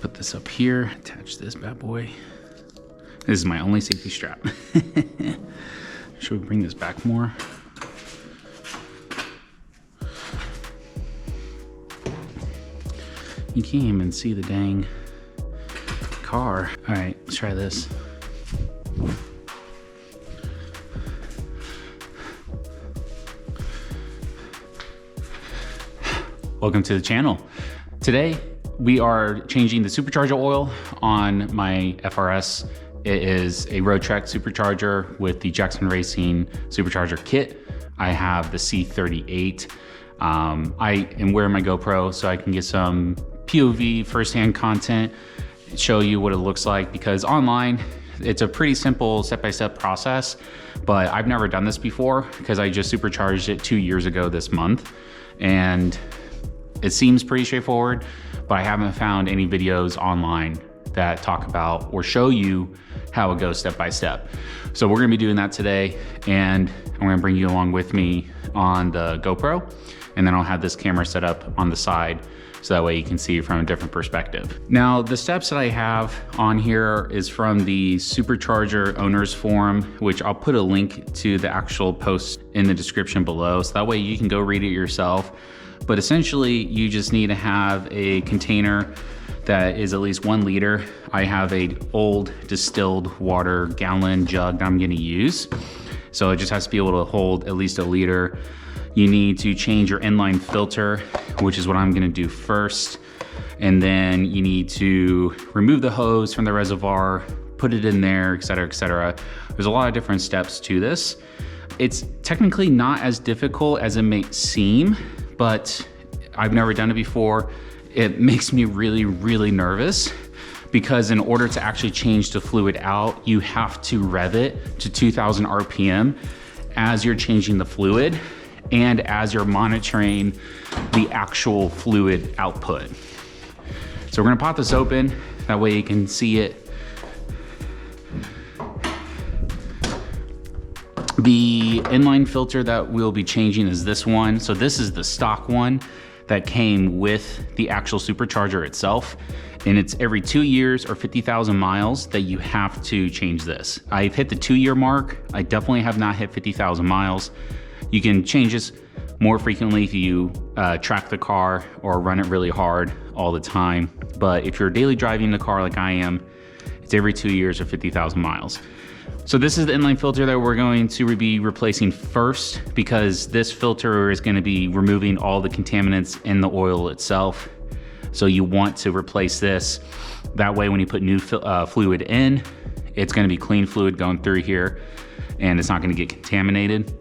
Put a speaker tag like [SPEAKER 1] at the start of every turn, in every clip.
[SPEAKER 1] Put this up here, attach this bad boy. This is my only safety strap. Should we bring this back more? You can't even see the dang car. All right, let's try this. Welcome to the channel. Today, we are changing the supercharger oil on my FRS. It is a Rotrex Supercharger with the Jackson Racing Supercharger kit. I have the C38. I am wearing my GoPro so I can get some POV firsthand content, show you what it looks like, because online, it's a pretty simple step-by-step process, but I've never done this before because I just supercharged it 2 years ago this month. And it seems pretty straightforward, but I haven't found any videos online that talk about or show you how it goes step by step. So we're gonna be doing that today, and I'm gonna bring you along with me on the GoPro, and then I'll have this camera set up on the side so that way you can see it from a different perspective. Now, the steps that I have on here is from the Supercharger Owners Forum, which I'll put a link to the actual post in the description below, so that way you can go read it yourself. But essentially, you just need to have a container that is at least 1 liter. I have a old distilled water gallon jug that I'm gonna use. So it just has to be able to hold at least 1 liter. You need to change your inline filter, which is what I'm gonna do first. And then you need to remove the hose from the reservoir, put it in there, et cetera, et cetera. There's a lot of different steps to this. It's technically not as difficult as it may seem, but I've never done it before. It makes me really, really nervous because in order to actually change the fluid out, you have to rev it to 2000 RPM as you're changing the fluid and as you're monitoring the actual fluid output. So we're gonna pop this open, that way you can see it. The inline filter that we'll be changing is this one. So this is the stock one that came with the actual supercharger itself. And it's every 2 years or 50,000 miles that you have to change this. I've hit the 2-year mark. I definitely have not hit 50,000 miles. You can change this more frequently if you track the car or run it really hard all the time. But if you're daily driving the car like I am, it's every 2 years or 50,000 miles. So this is the inline filter that we're going to be replacing first, because this filter is going to be removing all the contaminants in the oil itself. So you want to replace this. That way when you put new fluid in, it's going to be clean fluid going through here and it's not going to get contaminated.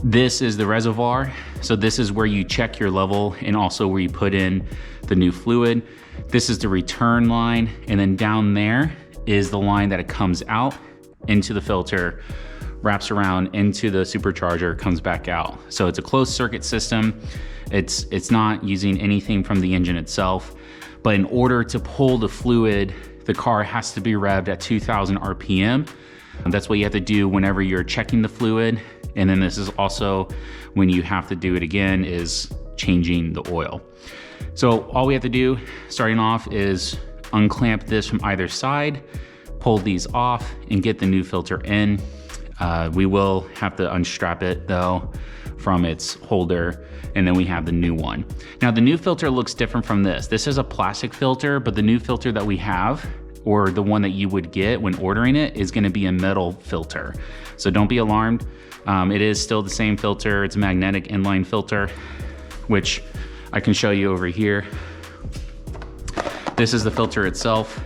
[SPEAKER 1] This is the reservoir. So this is where you check your level and also where you put in the new fluid. This is the return line, and then down there is the line that it comes out into the filter, wraps around into the supercharger, comes back out. So it's a closed circuit system. It's not using anything from the engine itself, but in order to pull the fluid, the car has to be revved at 2000 RPM. And that's what you have to do whenever you're checking the fluid. And then this is also when you have to do it again, is changing the oil. So all we have to do starting off is unclamp this from either side, pull these off, and get the new filter in. We will have to unstrap it though from its holder, and then we have the new one. Now the new filter looks different from this. This is a plastic filter, but the new filter that we have, or the one that you would get when ordering it, is gonna be a metal filter. So don't be alarmed. It is still the same filter. It's a magnetic inline filter, which I can show you over here. This is the filter itself.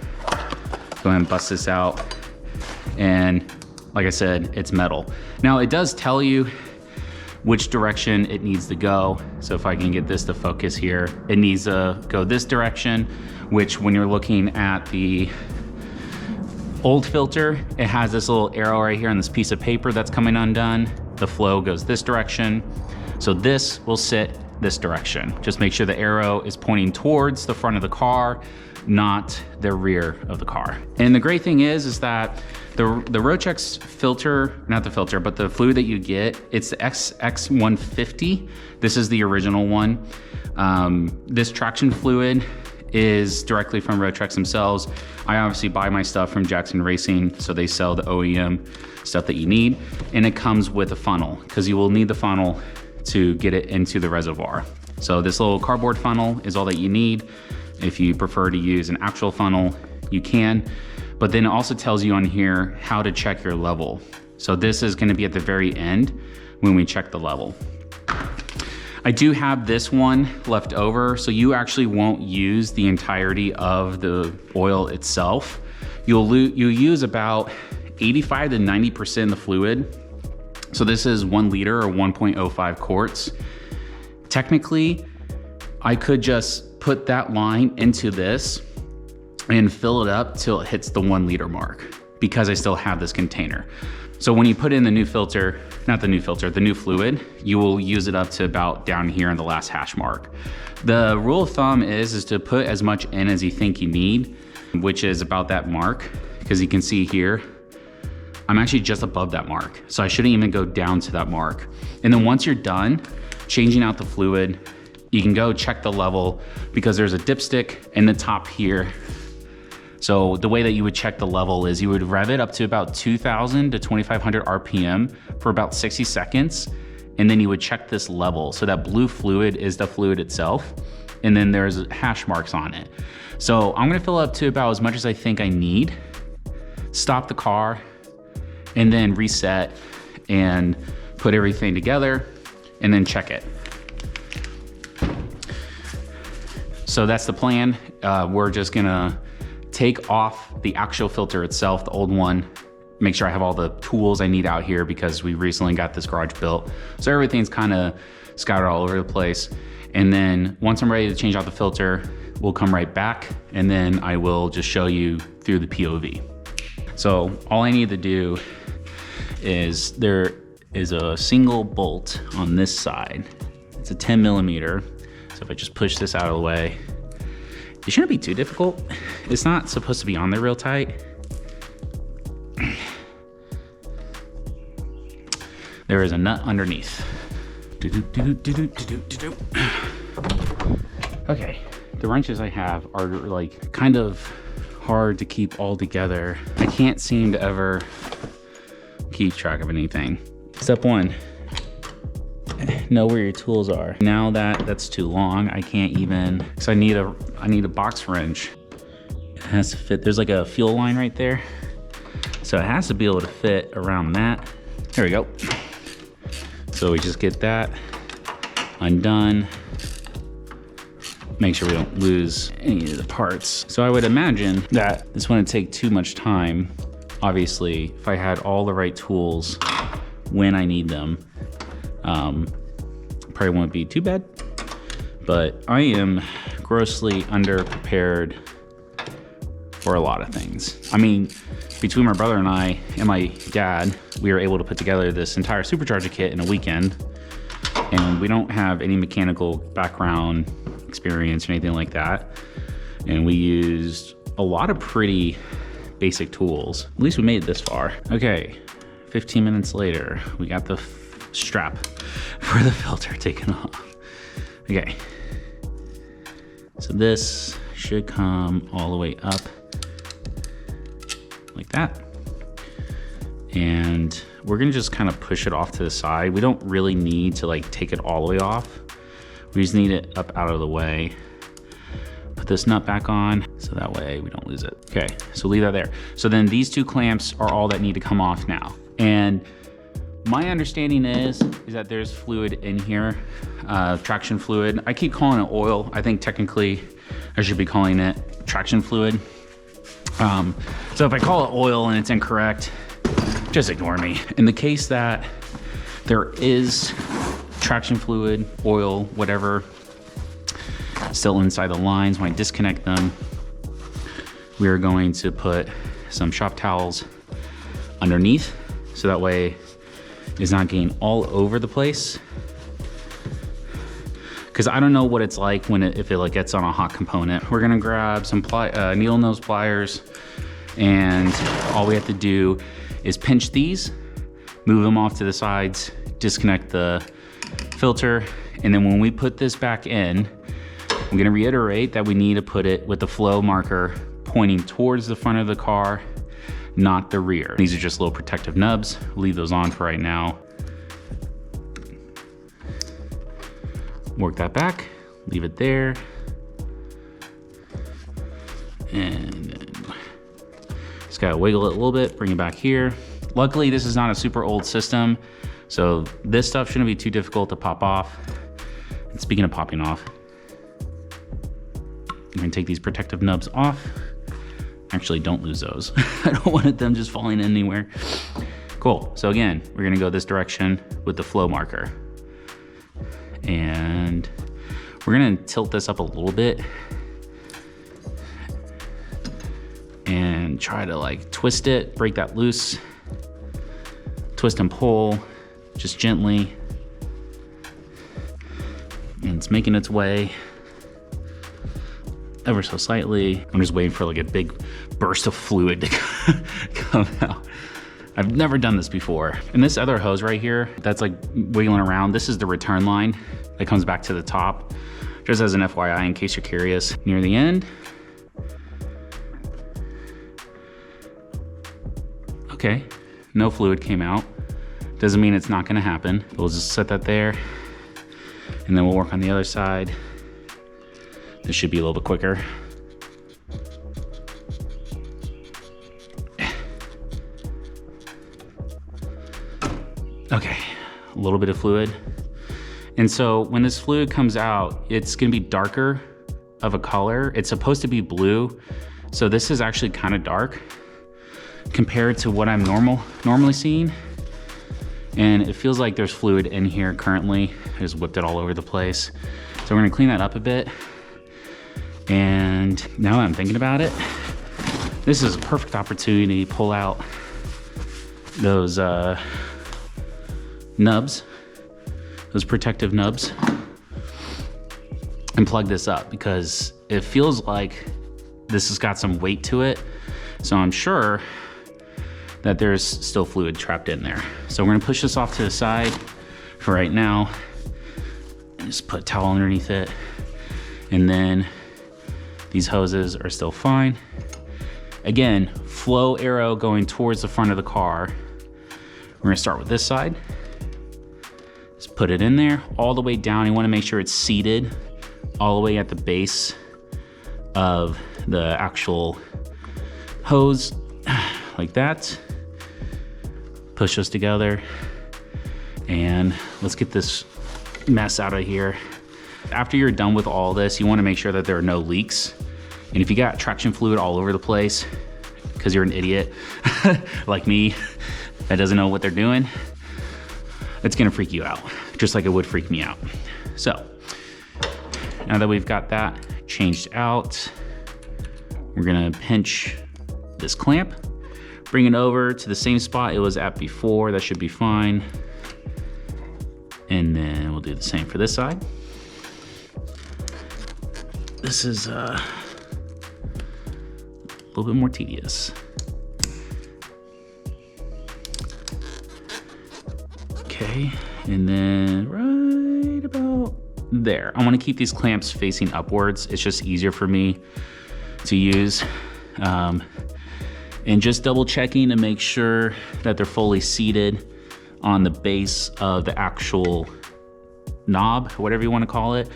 [SPEAKER 1] Go ahead and bust this out. And like I said, it's metal. Now it does tell you which direction it needs to go. So if I can get this to focus here, it needs to go this direction, which when you're looking at the old filter, it has this little arrow right here on this piece of paper that's coming undone. The flow goes this direction. So this will sit this direction. Just make sure the arrow is pointing towards the front of the car, not the rear of the car. And the great thing is that the Rotrex filter, not the filter, but the fluid that you get, it's the XX150. This is the original one. This traction fluid is directly from Rotrex themselves. I obviously buy my stuff from Jackson Racing, so they sell the OEM stuff that you need, and it comes with a funnel, because you will need the funnel to get it into the reservoir. So this little cardboard funnel is all that you need. If you prefer to use an actual funnel, you can, but then it also tells you on here how to check your level. So this is gonna be at the very end when we check the level. I do have this one left over, so you actually won't use the entirety of the oil itself. You'll use about 85 to 90% of the fluid. So this is 1 liter or 1.05 quarts. Technically, I could just put that line into this and fill it up till it hits the 1 liter mark, because I still have this container. So when you put in the new filter, not the new filter, the new fluid, you will use it up to about down here in the last hash mark. The rule of thumb is to put as much in as you think you need, which is about that mark, because you can see here, I'm actually just above that mark. So I shouldn't even go down to that mark. And then once you're done changing out the fluid, you can go check the level, because there's a dipstick in the top here. So the way that you would check the level is you would rev it up to about 2,000 to 2,500 RPM for about 60 seconds. And then you would check this level. So that blue fluid is the fluid itself. And then there's hash marks on it. So I'm gonna fill up to about as much as I think I need, stop the car, and then reset and put everything together and then check it. So that's the plan. We're just gonna take off the actual filter itself, the old one, make sure I have all the tools I need out here, because we recently got this garage built. So everything's kind of scattered all over the place. And then once I'm ready to change out the filter, we'll come right back, and then I will just show you through the POV. So all I need to do is, there is a single bolt on this side. It's a 10 millimeter. So if I just push this out of the way, it shouldn't be too difficult. It's not supposed to be on there real tight. There is a nut underneath. Okay, the wrenches I have are like kind of hard to keep all together. I can't seem to ever keep track of anything. Step 1, know where your tools are. Now that's too long, I can't even, because I need a box wrench. It has to fit, there's like a fuel line right there. So it has to be able to fit around that. There we go. So we just get that undone. Make sure we don't lose any of the parts. So I would imagine that this wouldn't take too much time. Obviously, if I had all the right tools when I need them, probably won't be too bad. But I am grossly underprepared for a lot of things. I mean, between my brother and I and my dad, we were able to put together this entire supercharger kit in a weekend. And we don't have any mechanical background experience or anything like that. And we used a lot of pretty basic tools. At least we made it this far. Okay, 15 minutes later, we got the strap for the filter taken off. Okay, so this should come all the way up like that. And we're gonna just kind of push it off to the side. We don't really need to like take it all the way off. We just need it up out of the way. Put this nut back on so that way we don't lose it. Okay, so leave that there. So then these 2 clamps are all that need to come off now. And my understanding is that there's fluid in here, traction fluid. I keep calling it oil. I think technically I should be calling it traction fluid. So if I call it oil and it's incorrect, just ignore me. In the case that there is traction fluid, oil, whatever, still inside the lines, when I disconnect them, we are going to put some shop towels underneath, so that way it's not getting all over the place. Because I don't know what it's like when if it like gets on a hot component. We're gonna grab some needle nose pliers, and all we have to do is pinch these, move them off to the sides, disconnect the filter, and then when we put this back in, I'm gonna reiterate that we need to put it with the flow marker pointing towards the front of the car, not the rear. These are just little protective nubs. We'll leave those on for right now. Work that back, leave it there. And then just gotta wiggle it a little bit, bring it back here. Luckily, this is not a super old system, so this stuff shouldn't be too difficult to pop off. And speaking of popping off, I'm gonna take these protective nubs off. Actually, don't lose those. I don't want them just falling anywhere. Cool, so again, we're gonna go this direction with the flow marker. And we're gonna tilt this up a little bit and try to like twist it, break that loose, twist and pull, just gently. And it's making its way ever so slightly. I'm just waiting for like a big burst of fluid to come out. I've never done this before. And this other hose right here, that's like wiggling around, this is the return line that comes back to the top. Just as an FYI, in case you're curious. Near the end. Okay, no fluid came out. Doesn't mean it's not gonna happen. We'll just set that there and then we'll work on the other side. This should be a little bit quicker. Okay, a little bit of fluid. And so when this fluid comes out, it's gonna be darker of a color. It's supposed to be blue. So this is actually kind of dark compared to what I'm normally seeing. And it feels like there's fluid in here currently. I just whipped it all over the place. So we're gonna clean that up a bit. And now that I'm thinking about it, this is a perfect opportunity to pull out those nubs, those protective nubs, and plug this up because it feels like this has got some weight to it. So I'm sure that there's still fluid trapped in there. So we're gonna push this off to the side for right now. Just put a towel underneath it. And then these hoses are still fine. Again, flow arrow going towards the front of the car. We're gonna start with this side. Just put it in there, all the way down. You wanna make sure it's seated all the way at the base of the actual hose, like that. Push those together, and let's get this mess out of here. After you're done with all this, you wanna make sure that there are no leaks. And if you got traction fluid all over the place, because you're an idiot like me that doesn't know what they're doing, it's gonna freak you out, just like it would freak me out. So, now that we've got that changed out, we're gonna pinch this clamp, bring it over to the same spot it was at before. That should be fine. And then we'll do the same for this side. This is a little bit more tedious. Okay, and then right about there. I wanna keep these clamps facing upwards. It's just easier for me to use. And just double checking to make sure that they're fully seated on the base of the actual knob, whatever you wanna call it.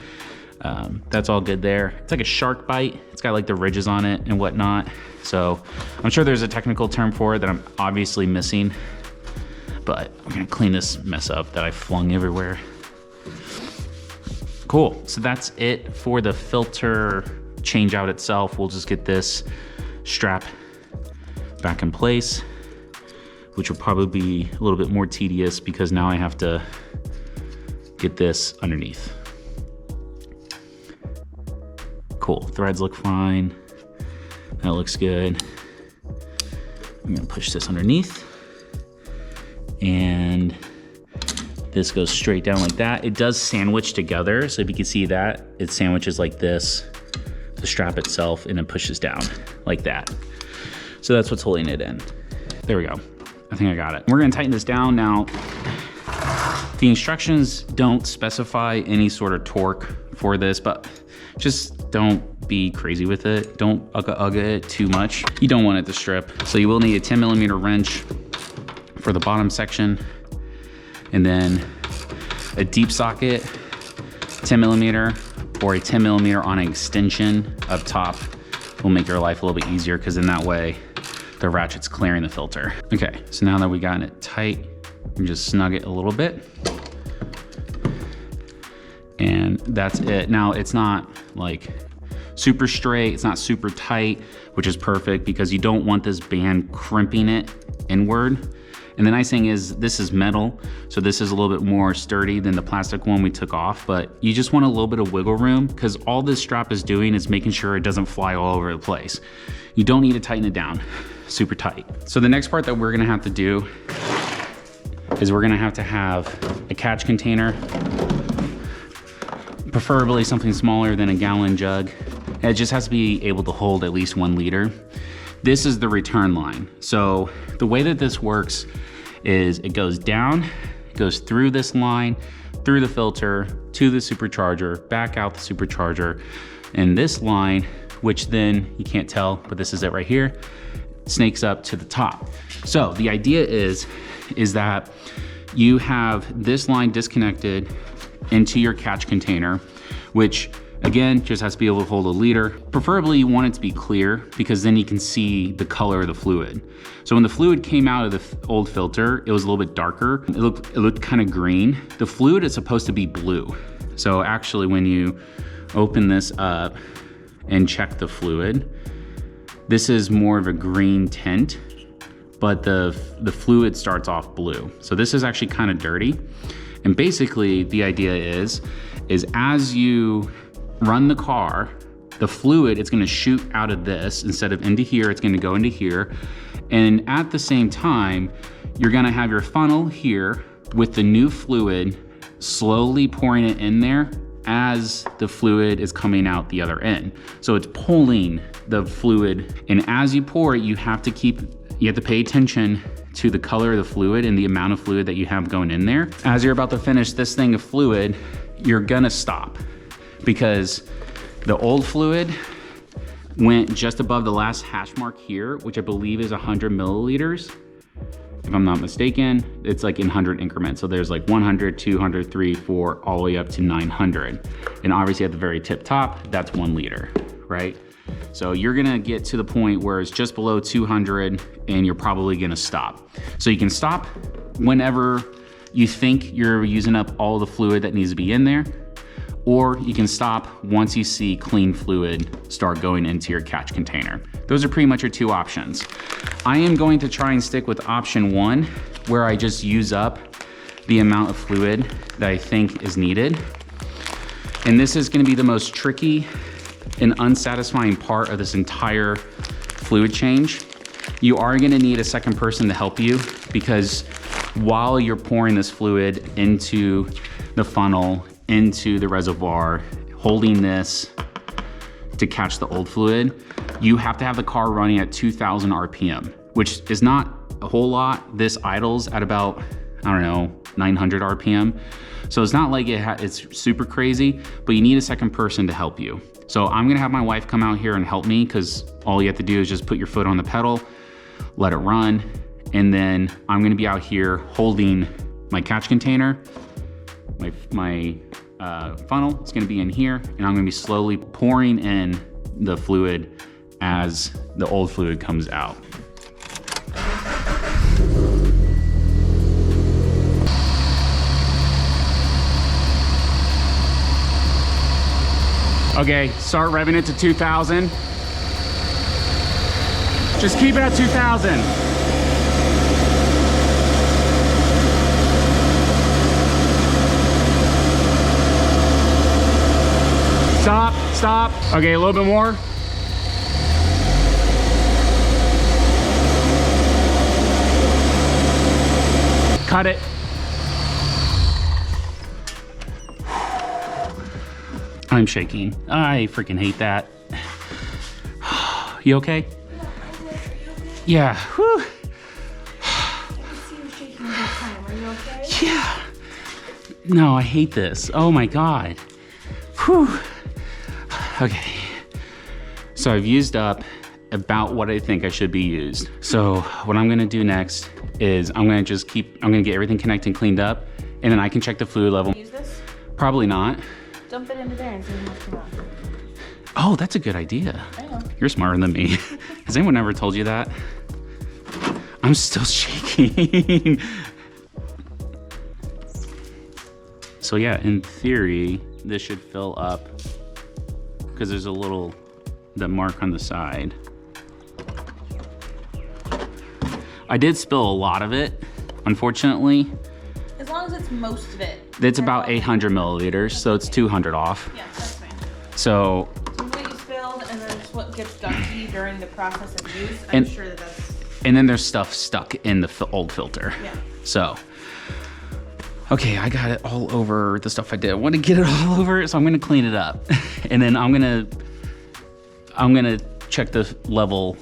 [SPEAKER 1] That's all good there. It's like a shark bite. It's got like the ridges on it and whatnot. So I'm sure there's a technical term for it that I'm obviously missing, but I'm gonna clean this mess up that I flung everywhere. Cool, so that's it for the filter change out itself. We'll just get this strap back in place, which will probably be a little bit more tedious because now I have to get this underneath. Cool, threads look fine. That looks good. I'm gonna push this underneath and this goes straight down like that. It does sandwich together. So if you can see that, it sandwiches like this, the strap itself, and then pushes down like that. So that's what's holding it in. There we go. I think I got it. We're gonna tighten this down now. The instructions don't specify any sort of torque for this, but Just don't be crazy with it. Don't ugga it too much. You don't want it to strip. So you will need a 10mm wrench for the bottom section, and then a deep socket, 10mm, or a 10mm on an extension up top will make your life a little bit easier, because in that way the ratchet's clearing the filter. Okay, so now that we got it tight, we just snug it a little bit. And that's it. Now it's not like super straight, it's not super tight, which is perfect because you don't want this band crimping it inward. And the nice thing is this is metal, so this is a little bit more sturdy than the plastic one we took off, but you just want a little bit of wiggle room because all this strap is doing is making sure it doesn't fly all over the place. You don't need to tighten it down super tight. So the next part that we're gonna have to do is we're gonna have to have a catch container, preferably something smaller than a gallon jug. It just has to be able to hold at least 1 liter. This is the return line. So the way that this works is it goes down, it goes through this line, through the filter, to the supercharger, back out the supercharger, and this line, which then, you can't tell, but this is it right here, snakes up to the top. So the idea is that you have this line disconnected into your catch container, which again, just has to be able to hold 1 liter. Preferably you want it to be clear because then you can see the color of the fluid. So when the fluid came out of the old filter, it was a little bit darker. It looked kind of green. The fluid is supposed to be blue. So actually when you open this up and check the fluid, this is more of a green tint, but the fluid starts off blue. So this is actually kind of dirty. And basically the idea is as you run the car, the fluid, it's gonna shoot out of this instead of into here, it's gonna go into here. And at the same time, you're gonna have your funnel here with the new fluid slowly pouring it in there as the fluid is coming out the other end. So it's pulling the fluid, and as you pour it, you have to pay attention to the color of the fluid and the amount of fluid that you have going in there. As you're about to finish this thing of fluid, you're gonna stop because the old fluid went just above the last hash mark here, which I believe is 100 milliliters. If I'm not mistaken, it's like in 100 increments. So there's like 100, 200, 3, 4, all the way up to 900. And obviously at the very tip top, that's 1 liter, right? So you're gonna get to the point where it's just below 200 and you're probably gonna stop. So you can stop whenever you think you're using up all the fluid that needs to be in there, or you can stop once you see clean fluid start going into your catch container. Those are pretty much your 2 options. I am going to try and stick with option 1, where I just use up the amount of fluid that I think is needed. And this is gonna be the most tricky and unsatisfying part of this entire fluid change. You are gonna need a second person to help you, because while you're pouring this fluid into the funnel, into the reservoir, holding this to catch the old fluid, you have to have the car running at 2,000 RPM, which is not a whole lot. This idles at about, I don't know, 900 RPM. So it's not like it's super crazy, but you need a second person to help you. So I'm gonna have my wife come out here and help me, because all you have to do is just put your foot on the pedal, let it run, and then I'm gonna be out here holding my catch container, my funnel. It's gonna be in here, and I'm gonna be slowly pouring in the fluid as the old fluid comes out. Okay, start revving it to 2,000. Just keep it at 2,000. Stop, stop. Okay, a little bit more. Cut it. I'm shaking. I freaking hate that. You okay? Yeah. Whew.
[SPEAKER 2] I see you shaking all the time. Are you okay?
[SPEAKER 1] Yeah. No, I hate this. Oh my God. Whew. Okay, so I've used up about what I think I should be used. So what I'm gonna do next is I'm gonna get everything connected and cleaned up, and then I can check the fluid level.
[SPEAKER 2] Use this?
[SPEAKER 1] Probably not.
[SPEAKER 2] Dump it into there and see how much come out.
[SPEAKER 1] Oh, that's a good idea.
[SPEAKER 2] I know.
[SPEAKER 1] You're smarter than me. Has anyone ever told you that? I'm still shaking. So yeah, in theory, this should fill up because there's that mark on the side. I did spill a lot of it, unfortunately.
[SPEAKER 2] As long as it's most of it.
[SPEAKER 1] It's about 800 milliliters, so it's 200 off.
[SPEAKER 2] Yeah, that's fine.
[SPEAKER 1] So
[SPEAKER 2] what you spilled and then just what gets done to you during the process of use, I'm sure that's...
[SPEAKER 1] And then there's stuff stuck in the old filter.
[SPEAKER 2] Yeah.
[SPEAKER 1] So, okay, I got it all over the stuff I did. I want to get it all over, so I'm gonna clean it up. And then I'm gonna check the level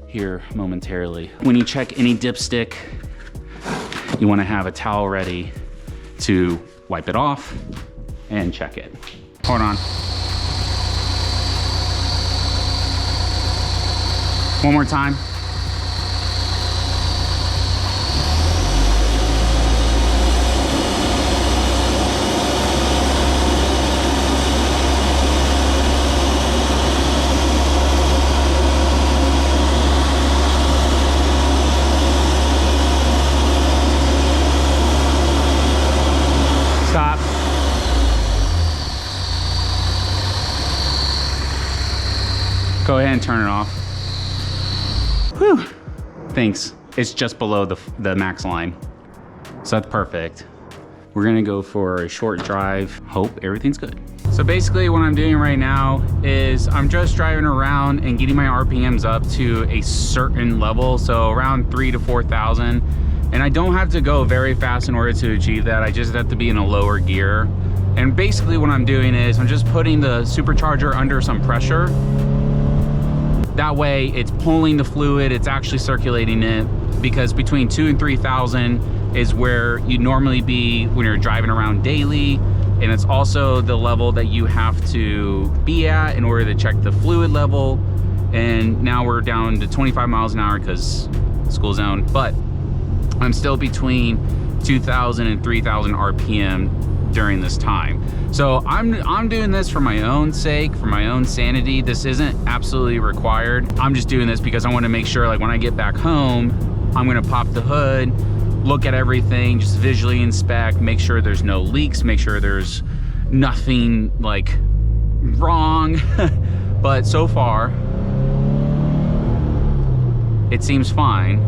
[SPEAKER 1] here momentarily. When you check any dipstick, you wanna have a towel ready to wipe it off and check it. Hold on. One more time. Stop. Go ahead and turn it off. Whew. Thanks. It's just below the max line. So that's perfect. We're gonna go for a short drive. Hope everything's good. So basically what I'm doing right now is I'm just driving around and getting my RPMs up to a certain level. So around 3,000 to 4,000. And I don't have to go very fast in order to achieve that. I just have to be in a lower gear. And basically what I'm doing is I'm just putting the supercharger under some pressure. That way it's pulling the fluid, it's actually circulating it, because between 2,000 and 3,000 is where you'd normally be when you're driving around daily. And it's also the level that you have to be at in order to check the fluid level. And now we're down to 25 miles an hour because school zone, but I'm still between 2,000 and 3,000 RPM during this time. So I'm doing this for my own sake, for my own sanity. This isn't absolutely required. I'm just doing this because I want to make sure, like, when I get back home, I'm gonna pop the hood, look at everything, just visually inspect, make sure there's no leaks, make sure there's nothing like wrong. But so far, it seems fine.